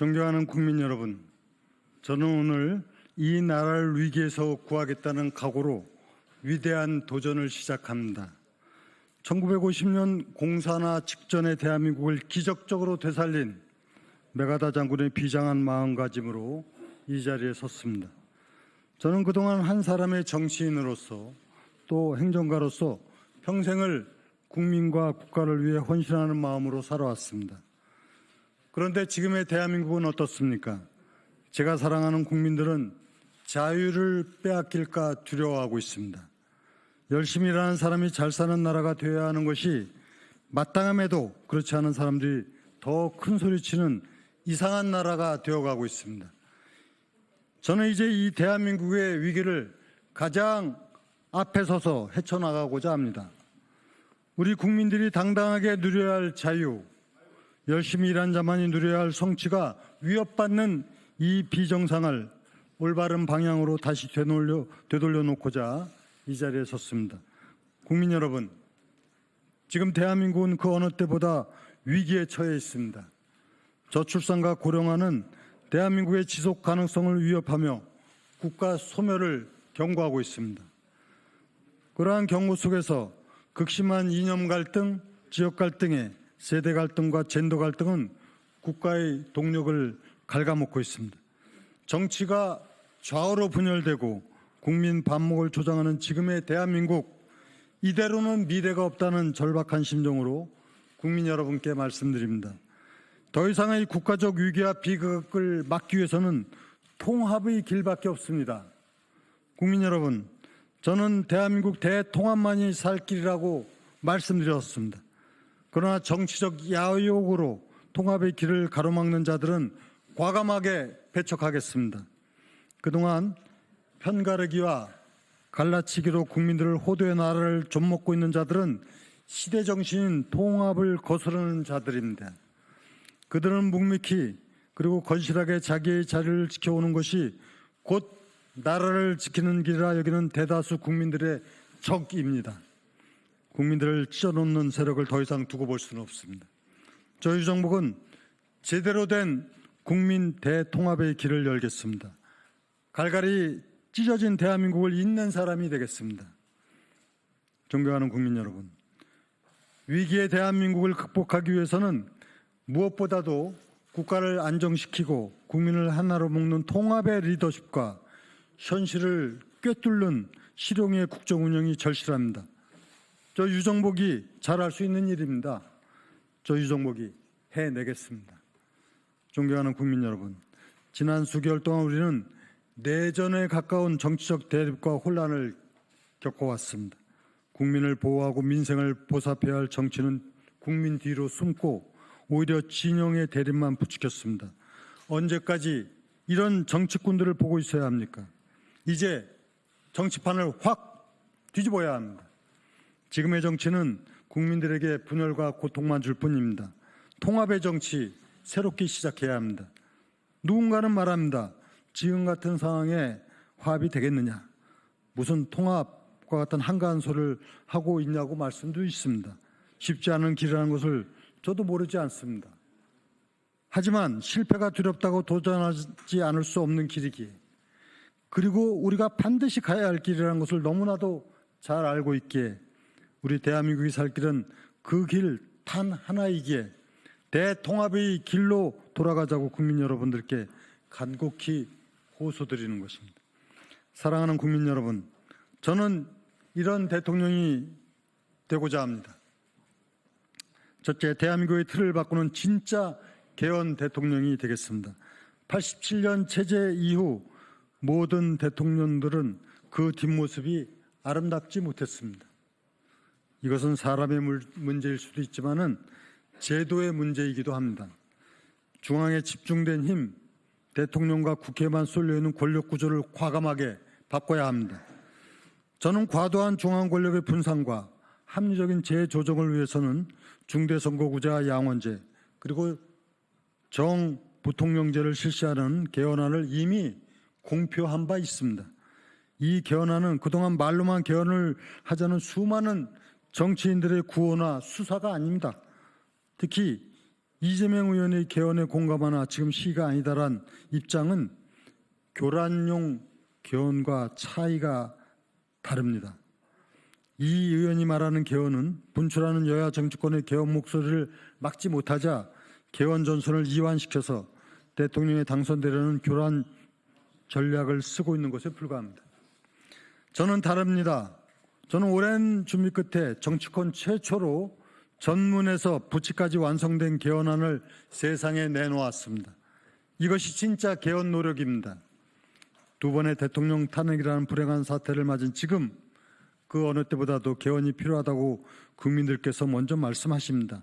존경하는 국민 여러분, 저는 오늘 이 나라를 위기에서 구하겠다는 각오로 위대한 도전을 시작합니다. 1950년 공산화 직전의 대한민국을 기적적으로 되살린 메가다 장군의 비장한 마음가짐으로 이 자리에 섰습니다. 저는 그동안 한 사람의 정치인으로서 또 행정가로서 평생을 국민과 국가를 위해 헌신하는 마음으로 살아왔습니다. 그런데 지금의 대한민국은 어떻습니까? 제가 사랑하는 국민들은 자유를 빼앗길까 두려워하고 있습니다. 열심히 일하는 사람이 잘 사는 나라가 되어야 하는 것이 마땅함에도 그렇지 않은 사람들이 더 큰 소리치는 이상한 나라가 되어가고 있습니다. 저는 이제 이 대한민국의 위기를 가장 앞에 서서 헤쳐나가고자 합니다. 우리 국민들이 당당하게 누려야 할 자유, 열심히 일한 자만이 누려야 할 성취가 위협받는 이 비정상을 올바른 방향으로 다시 되돌려 놓고자 이 자리에 섰습니다. 국민 여러분, 지금 대한민국은 그 어느 때보다 위기에 처해 있습니다. 저출산과 고령화는 대한민국의 지속 가능성을 위협하며 국가 소멸을 경고하고 있습니다. 그러한 경고 속에서 극심한 이념 갈등, 지역 갈등에 세대 갈등과 젠더 갈등은 국가의 동력을 갉아먹고 있습니다. 정치가 좌우로 분열되고 국민 반목을 조장하는 지금의 대한민국, 이대로는 미래가 없다는 절박한 심정으로 국민 여러분께 말씀드립니다. 더 이상의 국가적 위기와 비극을 막기 위해서는 통합의 길밖에 없습니다. 국민 여러분, 저는 대한민국 대통합만이 살 길이라고 말씀드렸습니다. 그러나 정치적 야욕으로 통합의 길을 가로막는 자들은 과감하게 배척하겠습니다. 그동안 편가르기와 갈라치기로 국민들을 호도의 나라를 좀먹고 있는 자들은 시대 정신인 통합을 거스르는 자들입니다. 그들은 묵묵히 그리고 건실하게 자기의 자리를 지켜오는 것이 곧 나라를 지키는 길이라 여기는 대다수 국민들의 적입니다. 국민들을 찢어놓는 세력을 더 이상 두고 볼 수는 없습니다. 저희 정부는 제대로 된 국민 대통합의 길을 열겠습니다. 갈갈이 찢어진 대한민국을 잇는 사람이 되겠습니다. 존경하는 국민 여러분, 위기의 대한민국을 극복하기 위해서는 무엇보다도 국가를 안정시키고 국민을 하나로 묶는 통합의 리더십과 현실을 꿰뚫는 실용의 국정 운영이 절실합니다. 저 유정복이 잘할 수 있는 일입니다. 저 유정복이 해내겠습니다. 존경하는 국민 여러분, 지난 수개월 동안 우리는 내전에 가까운 정치적 대립과 혼란을 겪어왔습니다. 국민을 보호하고 민생을 보살펴야 할 정치는 국민 뒤로 숨고 오히려 진영의 대립만 부추겼습니다. 언제까지 이런 정치꾼들을 보고 있어야 합니까? 이제 정치판을 확 뒤집어야 합니다. 지금의 정치는 국민들에게 분열과 고통만 줄 뿐입니다. 통합의 정치 새롭게 시작해야 합니다. 누군가는 말합니다. 지금 같은 상황에 화합이 되겠느냐, 무슨 통합과 같은 한가한 소리를 하고 있냐고 말씀도 있습니다. 쉽지 않은 길이라는 것을 저도 모르지 않습니다. 하지만 실패가 두렵다고 도전하지 않을 수 없는 길이기에, 그리고 우리가 반드시 가야 할 길이라는 것을 너무나도 잘 알고 있기에 우리 대한민국이 살 길은 그 길 단 하나이기에 대통합의 길로 돌아가자고 국민 여러분들께 간곡히 호소드리는 것입니다. 사랑하는 국민 여러분, 저는 이런 대통령이 되고자 합니다. 첫째, 대한민국의 틀을 바꾸는 진짜 개헌 대통령이 되겠습니다. 87년 체제 이후 모든 대통령들은 그 뒷모습이 아름답지 못했습니다. 이것은 사람의 문제일 수도 있지만은 제도의 문제이기도 합니다. 중앙에 집중된 힘, 대통령과 국회에만 쏠려있는 권력 구조를 과감하게 바꿔야 합니다. 저는 과도한 중앙 권력의 분산과 합리적인 재조정을 위해서는 중대선거구제와 양원제 그리고 정부통령제를 실시하는 개헌안을 이미 공표한 바 있습니다. 이 개헌안은 그동안 말로만 개헌을 하자는 수많은 정치인들의 구호나 수사가 아닙니다. 특히 이재명 의원의 개헌에 공감하나 지금 시기가 아니다란 입장은 교란용 개헌과 차이가 다릅니다. 이 의원이 말하는 개헌은 분출하는 여야 정치권의 개헌 목소리를 막지 못하자 개헌 전선을 이완시켜서 대통령에 당선되려는 교란 전략을 쓰고 있는 것에 불과합니다. 저는 다릅니다. 저는 오랜 준비 끝에 정치권 최초로 전문에서 부치까지 완성된 개헌안을 세상에 내놓았습니다. 이것이 진짜 개헌 노력입니다. 두 번의 대통령 탄핵이라는 불행한 사태를 맞은 지금 그 어느 때보다도 개헌이 필요하다고 국민들께서 먼저 말씀하십니다.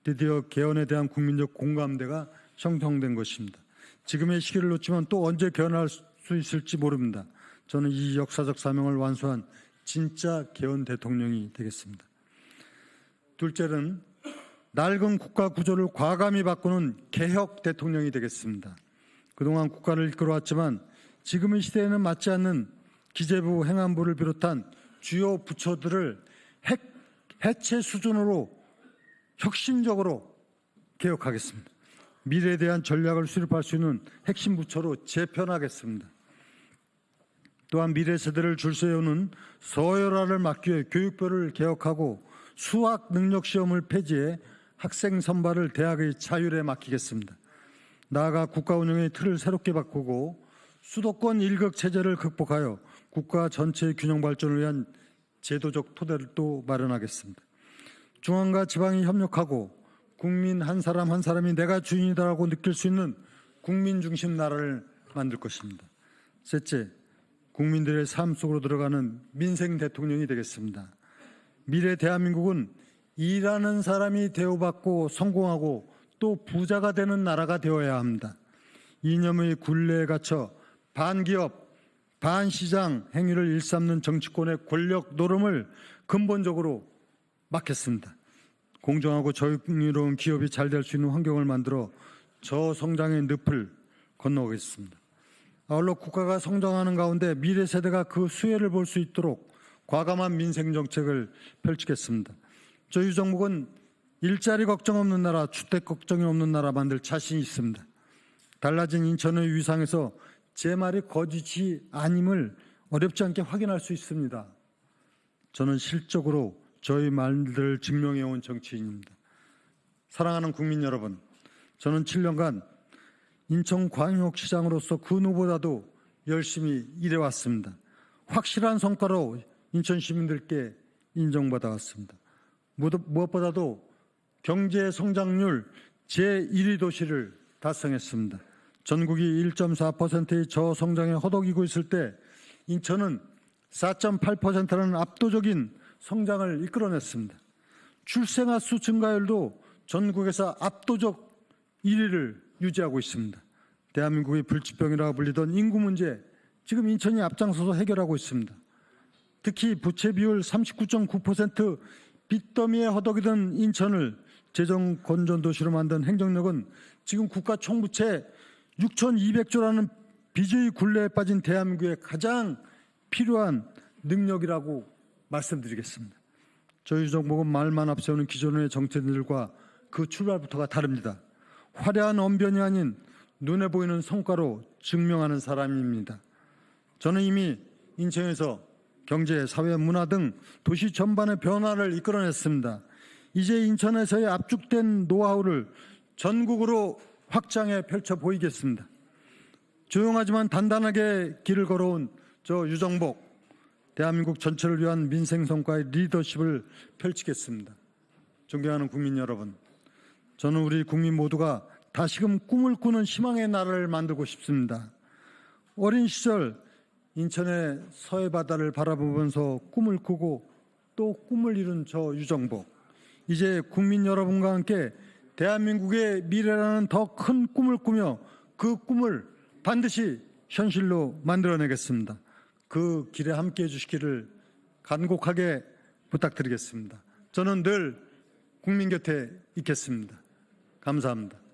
드디어 개헌에 대한 국민적 공감대가 형성된 것입니다. 지금의 시기를 놓치면 또 언제 개헌할 수 있을지 모릅니다. 저는 이 역사적 사명을 완수한 진짜 개헌 대통령이 되겠습니다. 둘째는 낡은 국가 구조를 과감히 바꾸는 개혁 대통령이 되겠습니다. 그동안 국가를 이끌어왔지만 지금의 시대에는 맞지 않는 기재부, 행안부를 비롯한 주요 부처들을 해체 수준으로 혁신적으로 개혁하겠습니다. 미래에 대한 전략을 수립할 수 있는 핵심 부처로 재편하겠습니다. 또한 미래 세대를 줄세우는 서열화를 막기 위해 교육부를 개혁하고 수학 능력 시험을 폐지해 학생 선발을 대학의 자율에 맡기겠습니다. 나아가 국가 운영의 틀을 새롭게 바꾸고 수도권 일극 체제를 극복하여 국가 전체의 균형 발전을 위한 제도적 토대를 또 마련하겠습니다. 중앙과 지방이 협력하고 국민 한 사람 한 사람이 내가 주인이다라고 느낄 수 있는 국민 중심 나라를 만들 것입니다. 셋째, 국민들의 삶 속으로 들어가는 민생 대통령이 되겠습니다. 미래 대한민국은 일하는 사람이 대우받고 성공하고 또 부자가 되는 나라가 되어야 합니다. 이념의 굴레에 갇혀 반기업, 반시장 행위를 일삼는 정치권의 권력 노름을 근본적으로 막겠습니다. 공정하고 정의로운 기업이 잘 될 수 있는 환경을 만들어 저성장의 늪을 건너오겠습니다. 아울러 국가가 성장하는 가운데 미래 세대가 그 수혜를 볼 수 있도록 과감한 민생 정책을 펼치겠습니다. 저희 정부는 일자리 걱정 없는 나라, 주택 걱정이 없는 나라 만들 자신이 있습니다. 달라진 인천의 위상에서 제 말이 거짓이 아님을 어렵지 않게 확인할 수 있습니다. 저는 실적으로 저희 말들을 증명해온 정치인입니다. 사랑하는 국민 여러분, 저는 7년간 인천광역시장으로서 그 누구보다도 열심히 일해왔습니다. 확실한 성과로 인천 시민들께 인정받아왔습니다. 무엇보다도 경제 성장률 제1위 도시를 달성했습니다. 전국이 1.4%의 저성장에 허덕이고 있을 때 인천은 4.8%라는 압도적인 성장을 이끌어냈습니다. 출생아 수 증가율도 전국에서 압도적 1위를 유지하고 있습니다. 대한민국의 불치병이라고 불리던 인구 문제, 지금 인천이 앞장서서 해결하고 있습니다. 특히 부채 비율 39.9% 빚더미에 허덕이던 인천을 재정 건전 도시로 만든 행정력은 지금 국가 총부채 6,200조라는 빚의 굴레에 빠진 대한민국에 가장 필요한 능력이라고 말씀드리겠습니다. 저희 정부는 말만 앞세우는 기존의 정책들과 그 출발부터가 다릅니다. 화려한 언변이 아닌 눈에 보이는 성과로 증명하는 사람입니다. 저는 이미 인천에서 경제, 사회, 문화 등 도시 전반의 변화를 이끌어냈습니다. 이제 인천에서의 압축된 노하우를 전국으로 확장해 펼쳐 보이겠습니다. 조용하지만 단단하게 길을 걸어온 저 유정복, 대한민국 전체를 위한 민생 성과의 리더십을 펼치겠습니다. 존경하는 국민 여러분, 저는 우리 국민 모두가 다시금 꿈을 꾸는 희망의 나라를 만들고 싶습니다. 어린 시절 인천의 서해 바다를 바라보면서 꿈을 꾸고 또 꿈을 이룬 저 유정복, 이제 국민 여러분과 함께 대한민국의 미래라는 더 큰 꿈을 꾸며 그 꿈을 반드시 현실로 만들어내겠습니다. 그 길에 함께해 주시기를 간곡하게 부탁드리겠습니다. 저는 늘 국민 곁에 있겠습니다. 감사합니다.